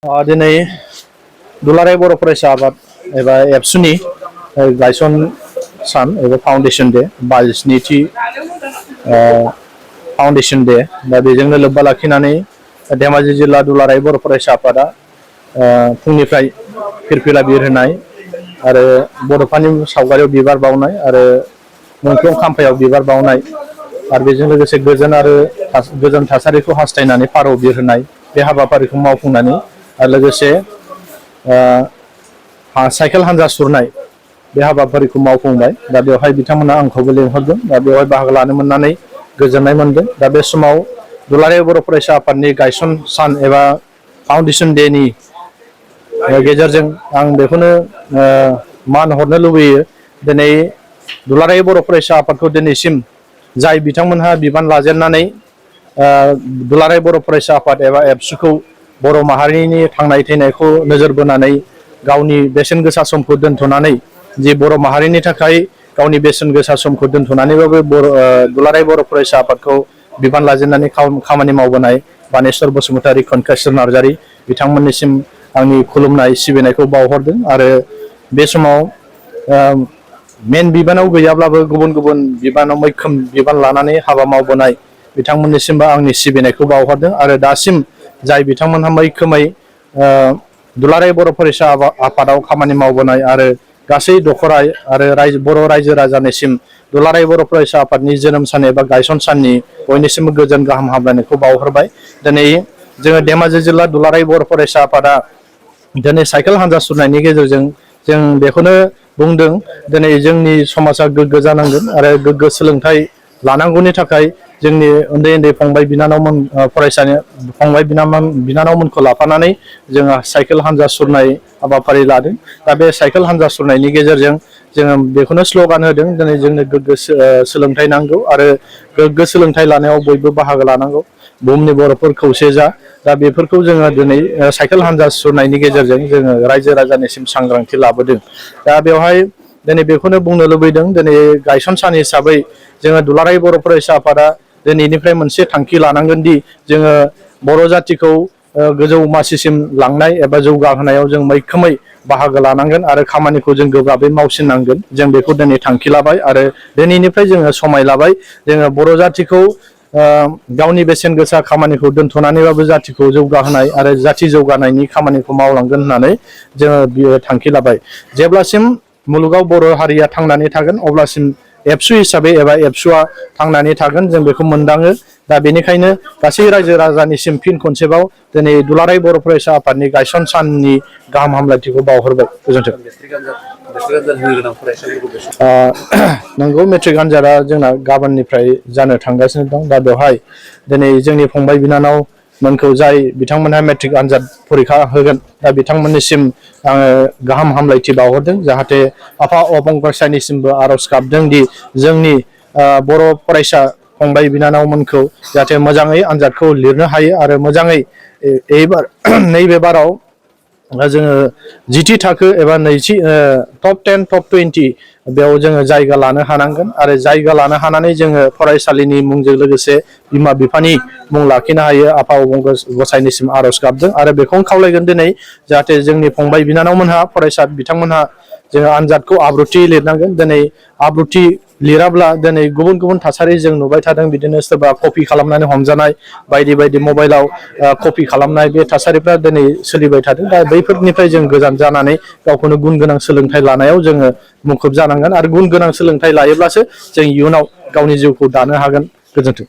दिनै दुलाराय बर' फरायसा आफाद एबा एबसुनि गायसन सान एबा फाउन्डेसन डे 22थि फाउन्डेसन डे दा बेजोंनो लोब्बा लाखिनानै धेमाजि जिल्ला दुलाराय बर' फरायसा आफादा फुंनिफ्राय फिरफिला बिरहोनाय आरो बड'फानि सावगारियाव बिबार बावनाय आरो मुंख्लं खाम्फायाव बिबार बावनाय आरो बेजों लोगोसे गोजोन थासारिखौ हास्थायनानै फारौ बिरहोनाय बे हाबाफारिखौ मावफुंनानै आरो लोगोसे साइकेल हान्जा सुरनाय बे हाबाफारिखौ मावफुंबाय। दा बेवहाय बिथांमोना आंखौबो लिंहरदों। दा बेवहाय बाहागो लानो मोननानै गोजोननाय मोनदों। दा बे समाव दुलाराय बर' फरायसा आफादनि गायसन सान एबा फाउन्डेसन डेनि गेजेरजों आं बेखौनो मान हरनो लुबैयो। दिनै दुलाराय बर' फरायसा आफादखौ दिनैसिम जाय बिथांमोनहा बिबान लाजेननानै दुलाराय बर' फरायसा आफाद एबा एबसुखौ बर' माहारिनि थांनाय थैनायखौ नोजोर बोनानै गावनि बेसेन गोसा समखौ दोनथ'नानै जि बर' माहारिनि थाखाय गावनि बेसेन गोसा समखौ दोनथ'नानैबाबो दुलाराय बर' फरायसा आफादखौ बिबान लाजेननानै खामानि मावबोनाय बानेश्वर बसुमतारी, खनकेश्वर नार्जारी बिथांमोननिसिम आंनि खुलुमनाय सिबिनायखौ बावहरदों। आरो बे समाव मेन बिबानाव गैयाब्लाबो गुबुन गुबुन बिबानाव मैखोम बिबान लानानै हाबा मावबोनाय बिथांमोननिसिमबो आंनि सिबिनायखौ बावहरदों। आरो दासिम जाय बिथांमोनहा मैखोमै दुलाराय बर' फरायसा आफादाव खामानि मावबोनाय आरो गासै दखराय आरो बर' रायजो राजानिसिम दुलाराय बर' फरायसा आफादनि जोनोम सान एबा गायसन साननि बयनिसिमबो गोजोन गाहाम हामलायनायखौ बावहरबाय। दिनै जोङो धेमाजि जिल्ला दुलाराय बर' फरायसा आफादा दिनै साइकेल हान्जा सुरनायनि गेजेरजों जों बेखौनो बुंदों दिनै जोंनि समाजा गोग्गो जानांगोन आरो गोग्गो सोलोंथाइ लानांगौनि थाखाय जोंनि उन्दै उन्दै फंबाय बिनानावमोनखौ लाफानानै जोङो साइकेल हान्जा सुरनाय हाबाफारि लादों। दा बे साइकेल हान्जा सुरनायनि गेजेरजों जोङो बेखौनो स्ल'गान होदों दिनै जोंनो गोग्गो सोलोंथाइ नांगौ आरो गोग्गो सोलोंथाइ लानायाव बयबो बाहागो लानांगौ। बुहुमनि बर'फोर खौसे जा। दा बेफोरखौ जोङो दिनै साइकेल हान्जा सुरनायनि गेजेरजों जोङो रायजो राजानिसिम सांग्रांथि लाबोदों। दा बेवहाय दिनै बेखौनो बुंनो लुबैदों दिनै गायसन सान हिसाबै जोङो दुलाराय बर' फरायसा आफादा दिनैनिफ्राय मोनसे थांखि लानांगोन दि जोङो बर' जाथिखौ गोजौ मासिसिम लांनाय एबा जौगाहोनायाव जों मैखोमै बाहागो लानांगोन आरो खामानिखौ जों गोब्राबै मावसिननांगोन। जों बेखौ दिनै थांखि लाबाय आरो दिनैनिफ्राय जोङो समाय लाबाय। जोङो बर' जाथिखौ गावनि बेसेन गोसा खामानिखौ दोनथ'नानैबाबो जाथिखौ जौगाहोनाय आरो जाथि जौगानायनि खामानिखौ मावलांगोन होननानै जोङो बियो थांखि लाबाय। जेब्लासिम मुलुगाव बर' हारिया थांनानै थागोन अब्लासिम एबसु हिसाबै एबा एबसुआ थांनानै थागोन जों बेखौ मोनदाङो। दा बेनिखायनो गासै रायजो राजानिसिम फिन खनसेबाव दिनै दुलाराय बर' फरायसा आफादनि गायसन साननि गाहाम हामलायथिखौ बावहरबाय। गोजोन्थों। नंगौ मेट्रिक आनजादा जोंना गाबोननिफ्राय जानो थांगासिनो दं। दा बेवहाय दिनै जोंनि फंबाय बिनानावमोनखौ जाय बिथांमोनहा मेट्रिक आनजाद फरिखा होगोन दा बिथांमोननिसिम आङो गाहाम हामलायथि बावहरदों। जाहाथे आफा अबंगसायनिसिमबो आर'ज गाबदों दि जोंनि बर' फरायसा फंबाय बिनानावमोनखौ जाहाथे मोजाङै आनजादखौ लिरनो हायो आरो मोजाङै नैबे बाराव जोङो जिथि थाखो एबा टप 10 टप 20 बेयाव जोङो जायगा लानो हानांगोन आरो जायगा लानो हानानै जोङो फरायसालिनि मुंजों लोगोसे बिमा बिफानि मुं लाखिनो हायो आफा अबंगसायनिसिम आर'ज गाबदों। आरो बेखौनो खावलायगोन दिनै जाहाथे जोंनि फंबाय बिनानावमोनहा फरायसा बिथांमोनहा जोङो आनजादखौ आब्रुथि लिरनांगोन। दिनै आब्रुथि लिराब्ला दिनै गुबुन गुबुन थासारि जों नुबाय थादों। बिदिनो सोरबा कपि खालामनानै हमजानाय बायदि बायदि मबाइलाव कपि खालामनाय बे थासारिफ्रा दिनै सोलिबाय थादों। दा बैफोरनिफ्राय जों गोजान जानानै गावखौनो गुन गोनां सोलोंथाइ लानायाव जोङो मुखुब जानांगोन आरो गुन गोनां सोलोंथाइ लायोब्लासो जों इयुनाव गावनि जिउखौ दानो हागोन। गोजोन्थों।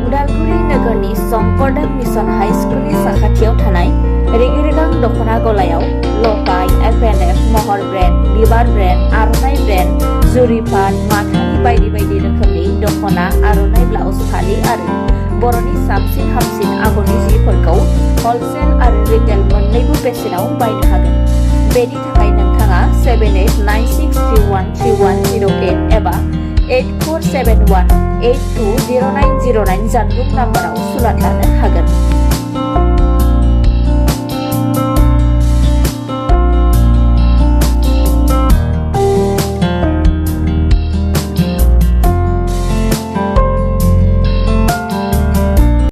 उदालगुरि नोगोरनि संकरदेव मिशन हाई स्कुलनि साखाथियाव थानाय रेगे-रेगां दख'ना गलायाव लफाय, FNF, महर ब्रेन्ड, बिबार ब्रेन्ड, आर'नाइ ब्रेन्ड, जुरि पाट, माथानि बायदि बायदि रोखोमनि दख'ना, आर'नाइ ब्लाउस, फालि आरो बर'नि साबसिन हामसिन आगरनि जिफोरखौ हलसेल आरो रिटेल मोन्नैबो बेसेनाव बायनो हागोन। बेनि थाखाय नोंथाङा 7896313108 एबा 8471820909 जानबुं नाम्बाराव सुलाद लानो हागोन।